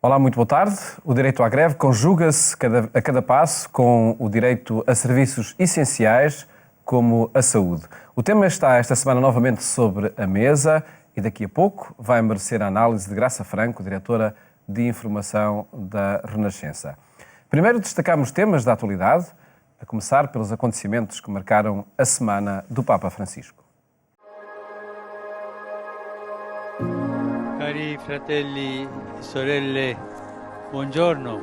Olá, muito boa tarde. O direito à greve conjuga-se a cada passo com o direito a serviços essenciais, como a saúde. O tema está esta semana novamente sobre a mesa e daqui a pouco vai merecer a análise de Graça Franco, diretora de Informação da Renascença. Primeiro destacamos temas da atualidade, a começar pelos acontecimentos que marcaram a semana do Papa Francisco. Cari fratelli e sorelle, buongiorno.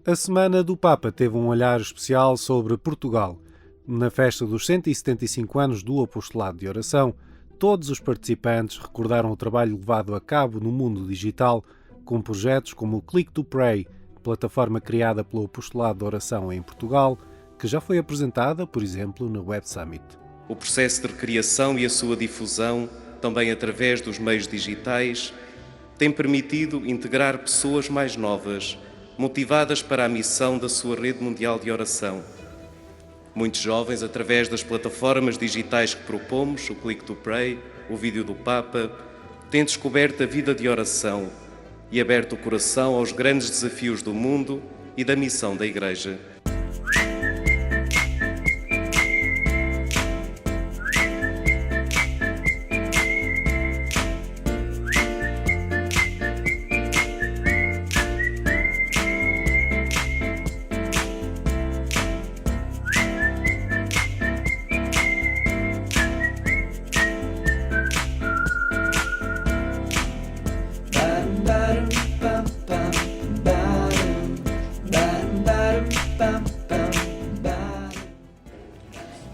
A Semana do Papa teve um olhar especial sobre Portugal. Na festa dos 175 anos do Apostolado de Oração, todos os participantes recordaram o trabalho levado a cabo no mundo digital, com projetos como o Click to Pray, plataforma criada pelo Apostolado de Oração em Portugal, que já foi apresentada, por exemplo, na Web Summit. O processo de recriação e a sua difusão, também através dos meios digitais, tem permitido integrar pessoas mais novas, motivadas para a missão da sua rede mundial de oração. Muitos jovens, através das plataformas digitais que propomos, o Click to Pray, o vídeo do Papa, têm descoberto a vida de oração e aberto o coração aos grandes desafios do mundo e da missão da Igreja.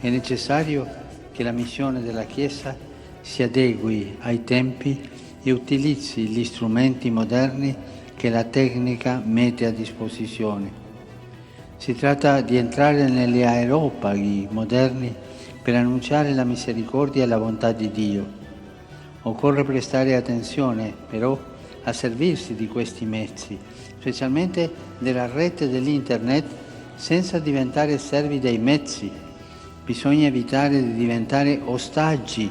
È necessario che la missione della Chiesa si adegui ai tempi e utilizzi gli strumenti moderni che la tecnica mette a disposizione. Si tratta di entrare negli aeropagi moderni per annunciare la misericordia e la bontà di Dio. Occorre prestare attenzione, però, a servirsi di questi mezzi, specialmente della rete dell'Internet, senza diventare servi dei mezzi. Bisogna evitare di diventare ostaggi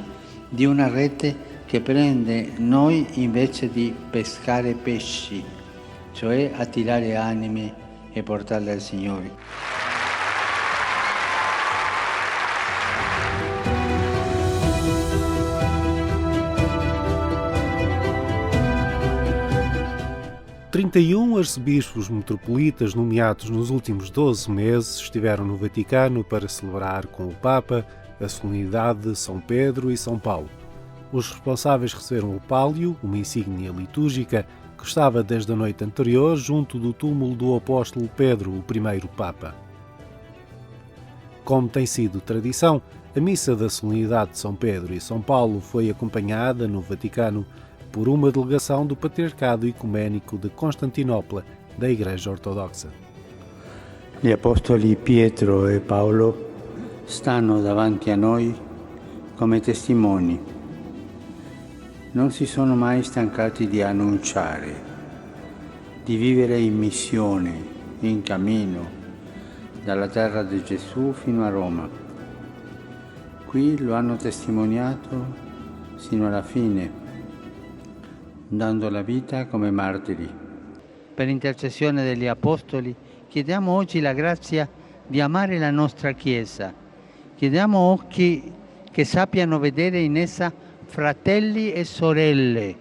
di una rete che prende noi invece di pescare pesci, cioè attirare anime e portarle al Signore. Arcebispos metropolitas nomeados nos últimos 12 meses estiveram no Vaticano para celebrar com o Papa a solenidade de São Pedro e São Paulo. Os responsáveis receberam o pálio, uma insígnia litúrgica que estava desde a noite anterior junto do túmulo do apóstolo Pedro, o primeiro Papa. Como tem sido tradição, a missa da solenidade de São Pedro e São Paulo foi acompanhada no Vaticano por uma delegação do Patriarcado Ecuménico de Constantinopla, da Igreja Ortodoxa. Gli apostoli Pietro e Paolo stanno davanti a noi come testimoni. Non si sono mai stancati di annunciare, di vivere in missione, in cammino, dalla terra di Gesù fino a Roma. Qui lo hanno testimoniato sino alla fine, dando la vita come martiri. Per intercessione degli Apostoli chiediamo oggi la grazia di amare la nostra Chiesa. Chiediamo occhi che sappiano vedere in essa fratelli e sorelle,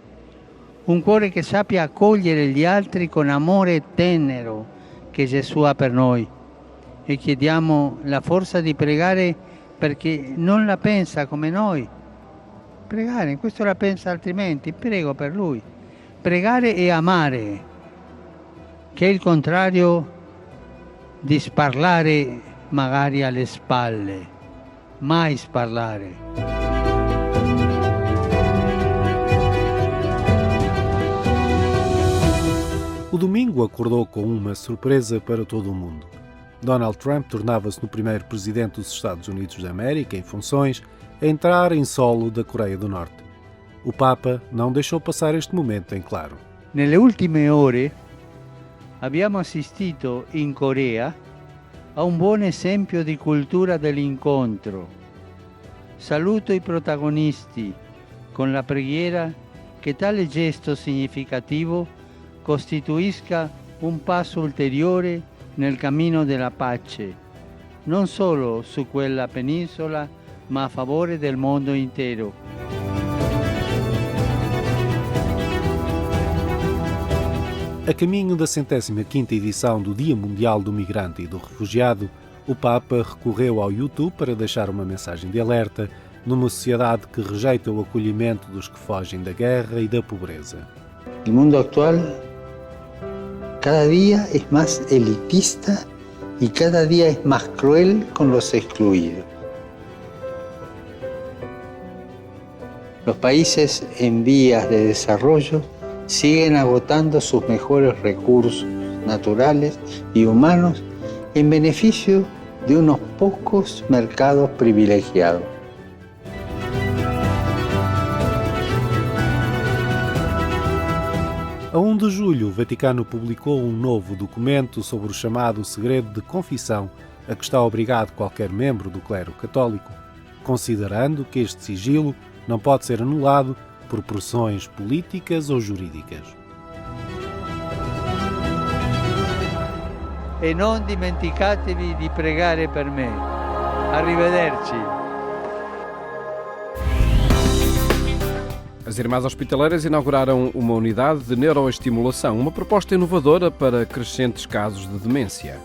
un cuore che sappia accogliere gli altri con amore tenero che Gesù ha per noi. E chiediamo la forza di pregare perché non la pensa come noi. Pregare, questo la pensa altrimenti, prego per lui. Pregare e amare, che è il contrario di sparlare magari alle spalle, mai sparlare. O domingo acordou com uma surpresa para todo o mundo. Donald Trump tornava-se no primeiro presidente dos Estados Unidos da América, em funções, a entrar em solo da Coreia do Norte. O Papa não deixou passar este momento em claro. Nelle ultime ore abbiamo assistito in Corea a un buon esempio di cultura dell'incontro. Saluto i protagonisti con la preghiera che tale gesto significativo costituisca un passo ulteriore nel cammino della pace, non solo su quella penisola, ma a favore del mondo intero. A caminho da 105ª edição do Dia Mundial do Migrante e do Refugiado, o Papa recorreu ao YouTube para deixar uma mensagem de alerta numa sociedade que rejeita o acolhimento dos que fogem da guerra e da pobreza. El mundo actual cada día es más elitista y cada día es más cruel con los excluidos. Los países en vías de desarrollo siguen agotando sus mejores recursos naturales y humanos en beneficio de unos pocos mercados privilegiados. A 1 de julho, o Vaticano publicou um novo documento sobre o chamado segredo de confissão, a que está obrigado qualquer membro do clero católico, considerando que este sigilo não pode ser anulado por pressões políticas ou jurídicas. E non dimenticatevi di pregare per me. Arrivederci. As Irmãs Hospitaleiras inauguraram uma unidade de neuroestimulação, uma proposta inovadora para crescentes casos de demência.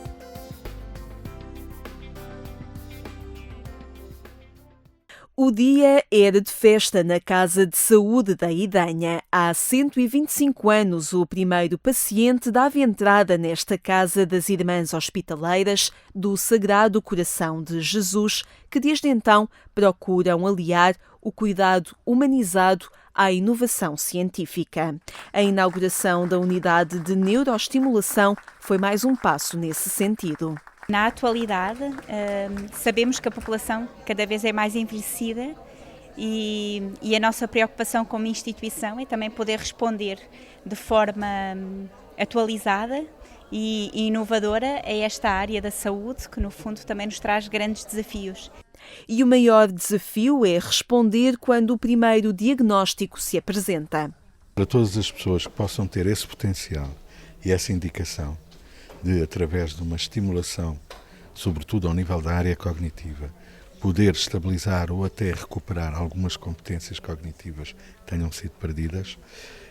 O dia era de festa na Casa de Saúde da Idanha. Há 125 anos, o primeiro paciente dava entrada nesta Casa das Irmãs Hospitaleiras do Sagrado Coração de Jesus, que desde então procuram aliar o cuidado humanizado à inovação científica. A inauguração da unidade de neuroestimulação foi mais um passo nesse sentido. Na atualidade, sabemos que a população cada vez é mais envelhecida e a nossa preocupação como instituição é também poder responder de forma atualizada e inovadora a esta área da saúde, que no fundo também nos traz grandes desafios. E o maior desafio é responder quando o primeiro diagnóstico se apresenta. Para todas as pessoas que possam ter esse potencial e essa indicação de, através de uma estimulação, sobretudo ao nível da área cognitiva, poder estabilizar ou até recuperar algumas competências cognitivas que tenham sido perdidas,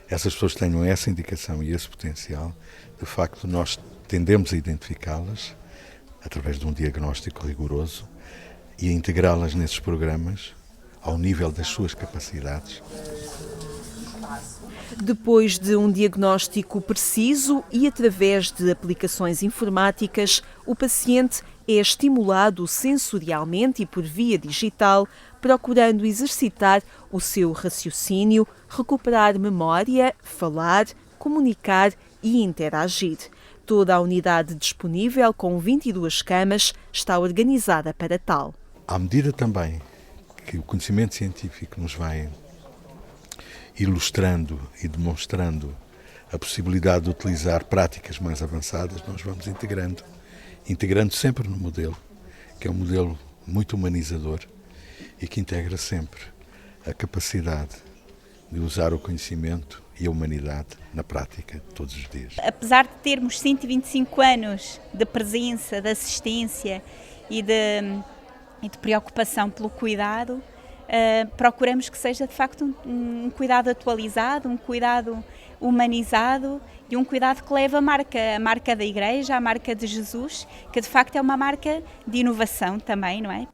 essas pessoas tenham essa indicação e esse potencial, de facto nós tendemos a identificá-las através de um diagnóstico rigoroso e a integrá-las nesses programas ao nível das suas capacidades. Depois de um diagnóstico preciso e através de aplicações informáticas, o paciente é estimulado sensorialmente e por via digital, procurando exercitar o seu raciocínio, recuperar memória, falar, comunicar e interagir. Toda a unidade disponível, com 22 camas, está organizada para tal. À medida também que o conhecimento científico nos vai ilustrando e demonstrando a possibilidade de utilizar práticas mais avançadas, nós vamos integrando sempre no modelo, que é um modelo muito humanizador e que integra sempre a capacidade de usar o conhecimento e a humanidade na prática todos os dias. Apesar de termos 125 anos de presença, de assistência e de preocupação pelo cuidado, procuramos que seja de facto um cuidado atualizado, um cuidado humanizado e um cuidado que leva a marca da Igreja, a marca de Jesus, que de facto é uma marca de inovação também, não é?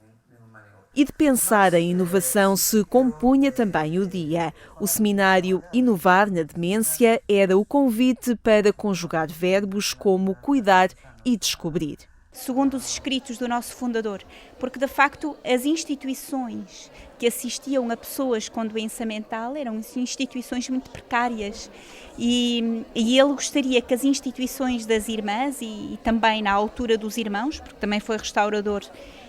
E de pensar em inovação se compunha também o dia. O seminário Inovar na Demência era o convite para conjugar verbos como cuidar e descobrir. Segundo os escritos do nosso fundador, porque de facto as instituições que assistiam a pessoas com doença mental eram instituições muito precárias e ele gostaria que as instituições das irmãs e também na altura dos irmãos, porque também foi restaurador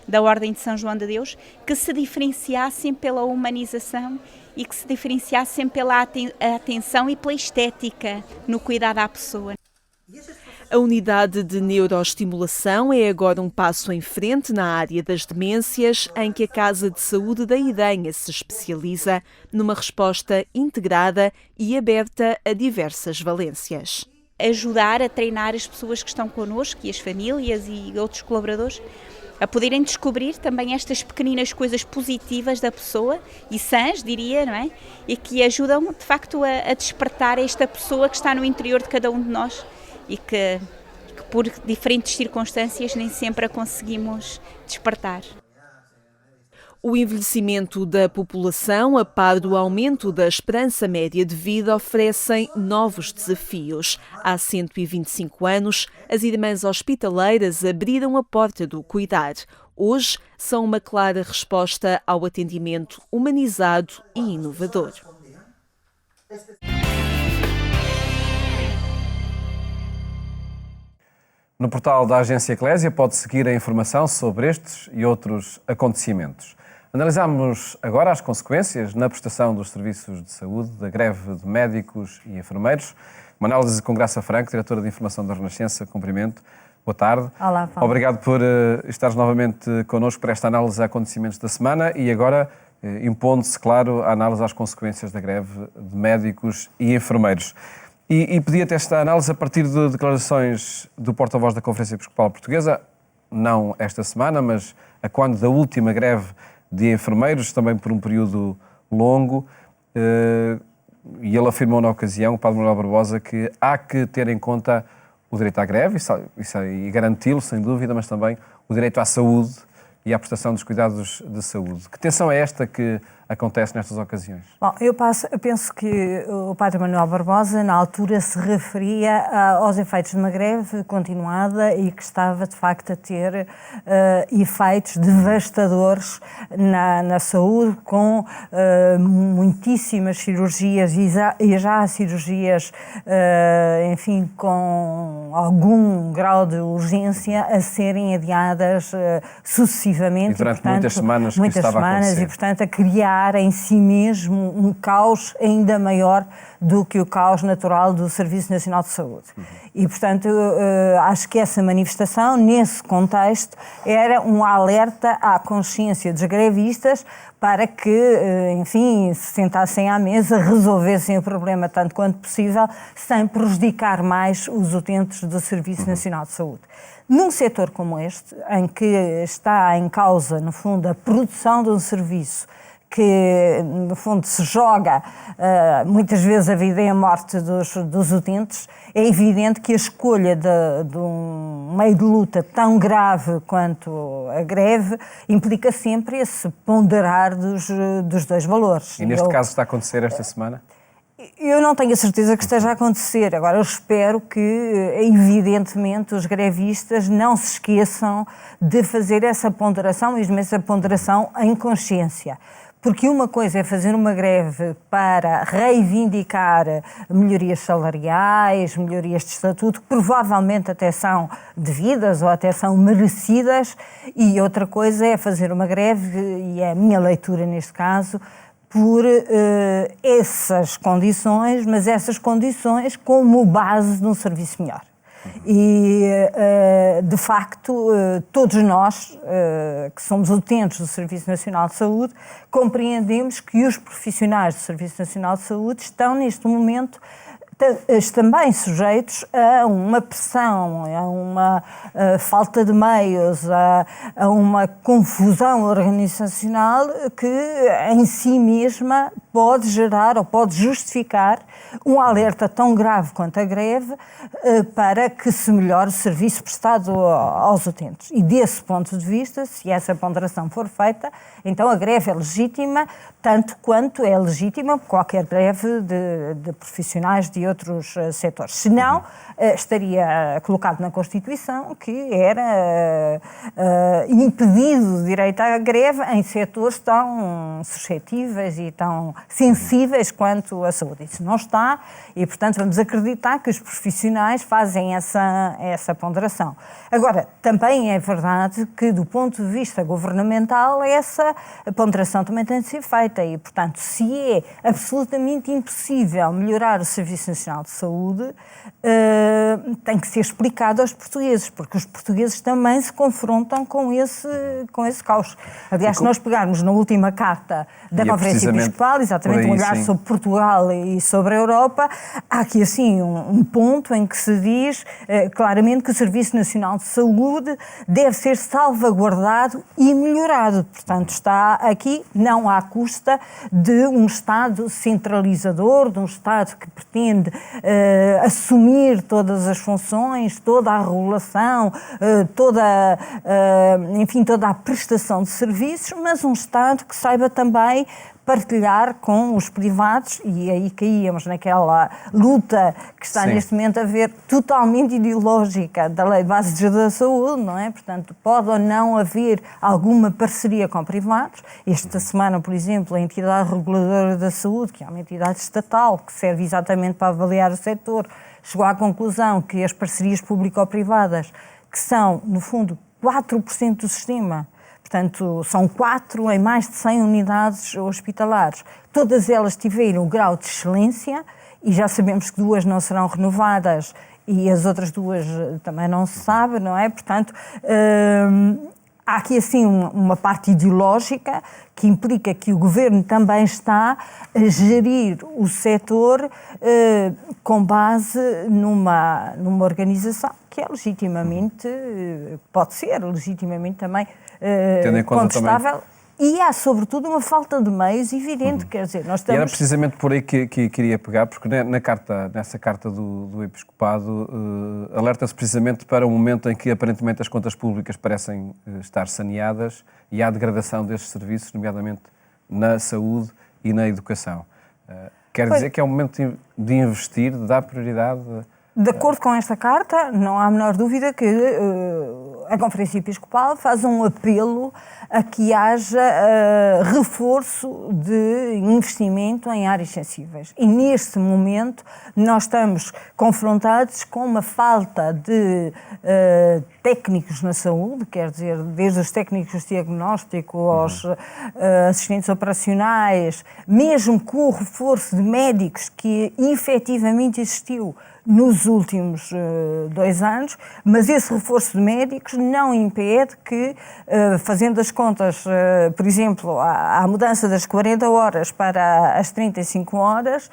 da Ordem de São João de Deus, que se diferenciassem pela humanização e que se diferenciassem pela atenção e pela estética no cuidado à pessoa. A unidade de neuroestimulação é agora um passo em frente na área das demências, em que a Casa de Saúde da Idenha se especializa numa resposta integrada e aberta a diversas valências. Ajudar a treinar as pessoas que estão connosco e as famílias e outros colaboradores a poderem descobrir também estas pequeninas coisas positivas da pessoa e sãs, diria, não é? E que ajudam, de facto, a despertar esta pessoa que está no interior de cada um de nós e que por diferentes circunstâncias nem sempre a conseguimos despertar. O envelhecimento da população, a par do aumento da esperança média de vida, oferecem novos desafios. Há 125 anos, as Irmãs Hospitaleiras abriram a porta do cuidar. Hoje, são uma clara resposta ao atendimento humanizado e inovador. No portal da Agência Eclésia pode seguir a informação sobre estes e outros acontecimentos. Analisamos agora as consequências na prestação dos serviços de saúde da greve de médicos e enfermeiros. Uma análise com Graça Franco, diretora de Informação da Renascença. Cumprimento. Boa tarde. Olá, Paulo. Obrigado por estares novamente connosco para esta análise a acontecimentos da semana e agora impondo-se, claro, a análise às consequências da greve de médicos e enfermeiros. E pedi-te esta análise a partir de declarações do porta-voz da Conferência Episcopal Portuguesa, não esta semana, mas a quando da última greve de enfermeiros, também por um período longo, e ele afirmou na ocasião, o Padre Manuel Barbosa, que há que ter em conta o direito à greve, e garanti-lo, sem dúvida, mas também o direito à saúde e à prestação dos cuidados de saúde. Que tensão é esta que acontece nestas ocasiões? Bom, eu penso que o Padre Manuel Barbosa, na altura, se referia aos efeitos de uma greve continuada e que estava, de facto, a ter efeitos devastadores na saúde, com muitíssimas cirurgias e já cirurgias, enfim, com algum grau de urgência a serem adiadas sucessivamente. E durante muitas semanas que estava a acontecer. E, portanto, a criar em si mesmo um caos ainda maior do que o caos natural do Serviço Nacional de Saúde. E, portanto, acho que essa manifestação, nesse contexto, era um alerta à consciência dos grevistas para que, enfim, se sentassem à mesa, resolvessem o problema tanto quanto possível, sem prejudicar mais os utentes do Serviço Nacional de Saúde. Num setor como este, em que está em causa, no fundo, a produção de um serviço que, no fundo, se joga muitas vezes a vida e a morte dos utentes, é evidente que a escolha de um meio de luta tão grave quanto a greve implica sempre esse ponderar dos dois valores. E neste caso está a acontecer esta semana? Eu não tenho a certeza que esteja a acontecer. Agora, eu espero que, evidentemente, os grevistas não se esqueçam de fazer essa ponderação, mesmo essa ponderação em consciência. Porque uma coisa é fazer uma greve para reivindicar melhorias salariais, melhorias de estatuto, que provavelmente até são devidas ou até são merecidas, e outra coisa é fazer uma greve, e é a minha leitura neste caso, por essas condições, mas essas condições como base de um serviço melhor. E, de facto, todos nós, que somos utentes do Serviço Nacional de Saúde, compreendemos que os profissionais do Serviço Nacional de Saúde estão, neste momento, também sujeitos a uma pressão, a uma falta de meios, a uma confusão organizacional que, em si mesma, pode gerar ou pode justificar um alerta tão grave quanto a greve para que se melhore o serviço prestado aos utentes. E desse ponto de vista, se essa ponderação for feita, então a greve é legítima, tanto quanto é legítima qualquer greve de profissionais de outros setores. Se não, estaria colocado na Constituição que era impedido o direito à greve em setores tão suscetíveis e tão sensíveis quanto a saúde. Isso não está e, portanto, vamos acreditar que os profissionais fazem essa ponderação. Agora, também é verdade que, do ponto de vista governamental, essa ponderação também tem de ser feita e, portanto, se é absolutamente impossível melhorar o Serviço Nacional de Saúde tem que ser explicado aos portugueses, porque os portugueses também se confrontam com esse caos. Aliás, se nós pegarmos na última carta da Conferência Episcopal, exatamente um olhar sobre Portugal e sobre a Europa, há aqui assim um ponto em que se diz claramente que o Serviço Nacional de Saúde deve ser salvaguardado e melhorado. Portanto, está aqui não à custa de um Estado centralizador, de um Estado que pretende assumir todas as funções, toda a regulação, toda a prestação de serviços, mas um Estado que saiba também partilhar com os privados, e aí caíamos naquela luta que está neste momento a ver totalmente ideológica da Lei de Base de Ajuda à Saúde, não é? Portanto, pode ou não haver alguma parceria com privados. Esta semana, por exemplo, a entidade reguladora da saúde, que é uma entidade estatal que serve exatamente para avaliar o setor, chegou à conclusão que as parcerias público-privadas, que são, no fundo, 4% do sistema, portanto, são 4 em mais de 100 unidades hospitalares. Todas elas tiveram o grau de excelência e já sabemos que 2 não serão renovadas e as outras 2 também não se sabe, não é? Portanto, há aqui assim uma parte ideológica que implica que o Governo também está a gerir o setor com base numa organização que é legitimamente, pode ser legitimamente também contestável. E há, sobretudo, uma falta de meios evidente, quer dizer, nós estamos... E era precisamente por aí que queria pegar, porque nessa carta do Episcopado alerta-se precisamente para um momento em que aparentemente as contas públicas parecem estar saneadas e há degradação destes serviços, nomeadamente na saúde e na educação. Quer dizer que é o momento de investir, de dar prioridade... De acordo com esta carta, não há a menor dúvida que a Conferência Episcopal faz um apelo a que haja reforço de investimento em áreas sensíveis. E neste momento nós estamos confrontados com uma falta de técnicos na saúde, quer dizer, desde os técnicos de diagnóstico aos assistentes operacionais, mesmo com o reforço de médicos que efetivamente existiu nos últimos 2 anos, mas esse reforço de médicos não impede que, fazendo as contas, por exemplo, a mudança das 40 horas para as 35 horas,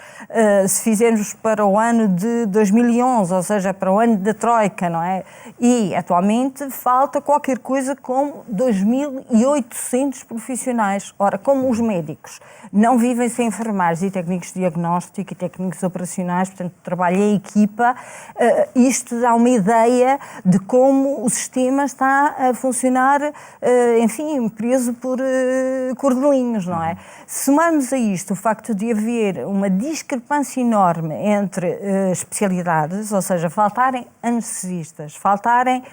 se fizermos para o ano de 2011, ou seja, para o ano da Troika, não é? E, atualmente, falta qualquer coisa como 2.800 profissionais. Ora, como os médicos não vivem sem enfermeiros e técnicos de diagnóstico e técnicos operacionais, portanto, trabalho em equipa, isto dá uma ideia de como o sistema está a funcionar, enfim, preso por cordelinhos, não é? Somarmos a isto o facto de haver uma discrepância enorme entre especialidades, ou seja, faltarem anestesistas, faltarem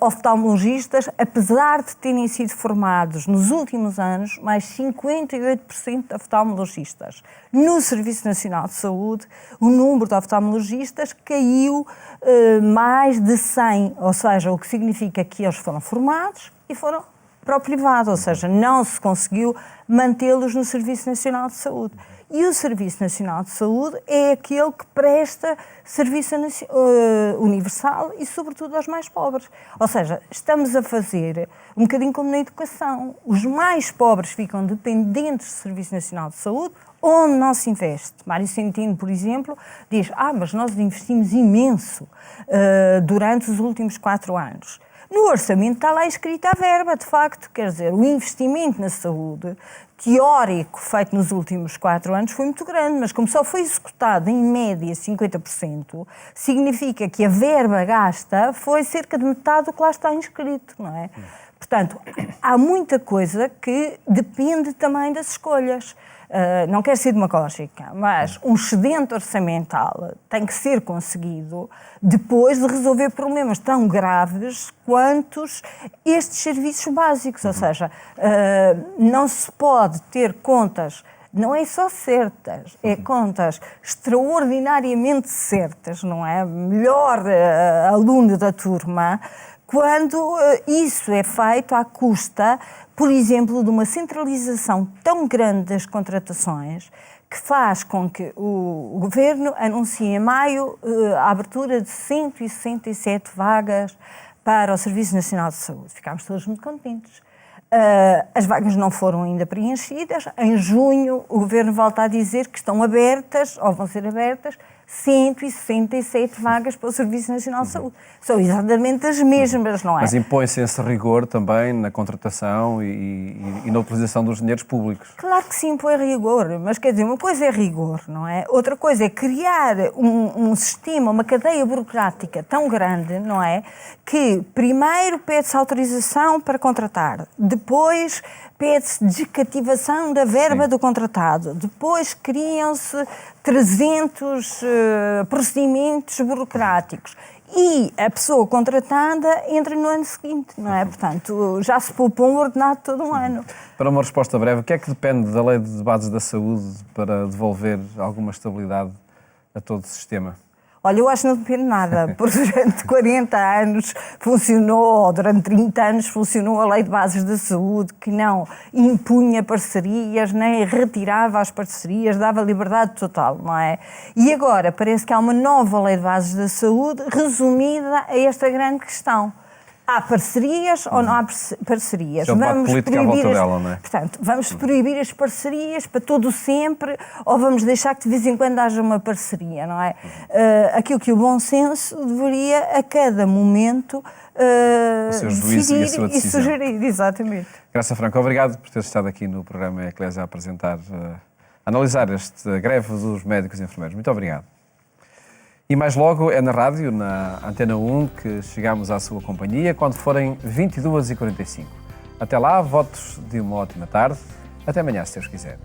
oftalmologistas, apesar de terem sido formados nos últimos anos mais 58% de oftalmologistas. No Serviço Nacional de Saúde, o número de oftalmologistas caiu mais de 100, ou seja, o que significa que eles foram formados e foram para o privado, ou seja, não se conseguiu mantê-los no Serviço Nacional de Saúde. E o Serviço Nacional de Saúde é aquele que presta serviço universal e, sobretudo, aos mais pobres. Ou seja, estamos a fazer um bocadinho como na educação. Os mais pobres ficam dependentes do Serviço Nacional de Saúde, onde não se investe. Mário Centeno, por exemplo, diz: mas nós investimos imenso durante os últimos 4 anos. No orçamento está lá escrita a verba, de facto, quer dizer, o investimento na saúde teórico feito nos últimos 4 anos foi muito grande, mas como só foi executado em média 50%, significa que a verba gasta foi cerca de metade do que lá está inscrito, não é? Portanto, há muita coisa que depende também das escolhas. Não quero ser demagógica, mas um excedente orçamental tem que ser conseguido depois de resolver problemas tão graves quantos estes serviços básicos. Ou seja, não se pode ter contas, não é só certas, é contas extraordinariamente certas, não é? Melhor aluno da turma, quando isso é feito à custa, por exemplo, de uma centralização tão grande das contratações que faz com que o Governo anuncie em maio a abertura de 167 vagas para o Serviço Nacional de Saúde. Ficámos todos muito contentes. As vagas não foram ainda preenchidas. Em junho, o Governo volta a dizer que estão abertas, ou vão ser abertas, 167 vagas para o Serviço Nacional de Saúde. São exatamente as mesmas, não é? Mas impõe-se esse rigor também na contratação e na utilização dos dinheiros públicos. Claro que se impõe rigor, mas quer dizer, uma coisa é rigor, não é? Outra coisa é criar um sistema, uma cadeia burocrática tão grande, não é? Que primeiro pede-se autorização para contratar, depois pede-se descativação da verba do contratado, depois criam-se 300 procedimentos burocráticos e a pessoa contratada entra no ano seguinte, não é? Portanto, já se poupou um ordenado todo um ano. Para uma resposta breve, o que é que depende da Lei de Bases da Saúde para devolver alguma estabilidade a todo o sistema? Olha, eu acho que não depende de nada, porque durante 40 anos funcionou, ou durante 30 anos funcionou a Lei de Bases da Saúde, que não impunha parcerias, nem retirava as parcerias, dava liberdade total, não é? E agora parece que há uma nova Lei de Bases da Saúde resumida a esta grande questão. Há parcerias ou não há parcerias? É um debate político à volta dela, não é? Portanto, vamos proibir as parcerias para todo o sempre ou vamos deixar que de vez em quando haja uma parceria, não é? Aquilo que o bom senso deveria, a cada momento, decidir e sugerir, exatamente. Graça Franco, obrigado por ter estado aqui no programa Eclésia a apresentar, a analisar esta greve dos médicos e enfermeiros. Muito obrigado. E mais logo é na rádio, na Antena 1, que chegamos à sua companhia quando forem 22h45. Até lá, votos de uma ótima tarde. Até amanhã, se Deus quiser.